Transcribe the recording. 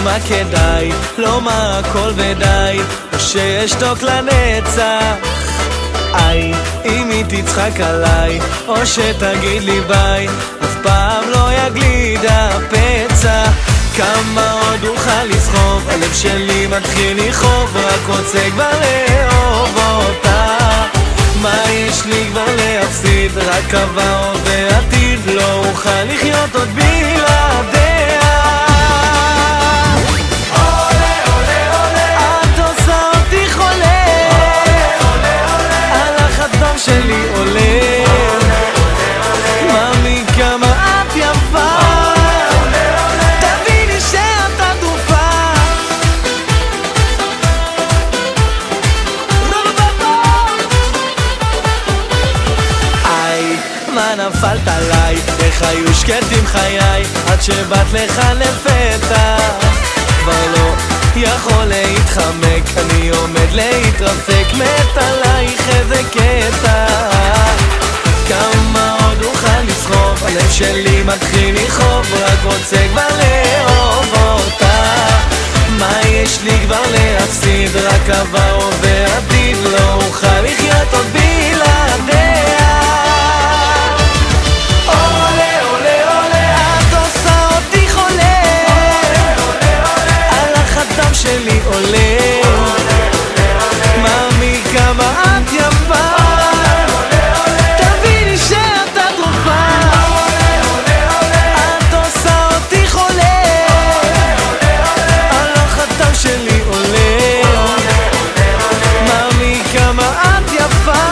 מה כדאי, לא מה הכל ודי, או שאשתוק לנצח. איי, אם היא תצחק עליי, או שתגיד לי ביי, אף פעם לא יגליד הפצע. כמה עוד אוכל לסחוב, הלב שלי מתחיל לכאוב, רק רוצה כבר לאהוב אותה. מה יש לי כבר להפסיד, רק עבר ועתיד, לא אוכל לחיות עוד בלעדיה. עולה עולה עולה, את עושה אותי חולה, הלחץ דם שלי עולה, מאמי כמה את יפה, תביני שאת עטופה. איי, מה נפלת עליי, איך היו שקטים חיי, עד שבאת לך לפתע. כבר לא יכול להתחמק, אני עומד להתרסק, מת עלייך איזה קטע. כמה עוד אוכל לסחוב, הלב שלי מתחיל לכאוב, רק רוצה כבר לאהוב אותה. מה יש לי כבר להפסיד, רק עבר ועתיד, לא אוכל לחיות עוד בלעדיה. עולה עולה עולה, את עושה אותי חולה, הלחץ דם שלי עולה, מאמי כמה את יפה, תביני שאת עטופה. את עושה אותי חולה, הלחץ דם שלי עולה, מאמי כמה את יפה.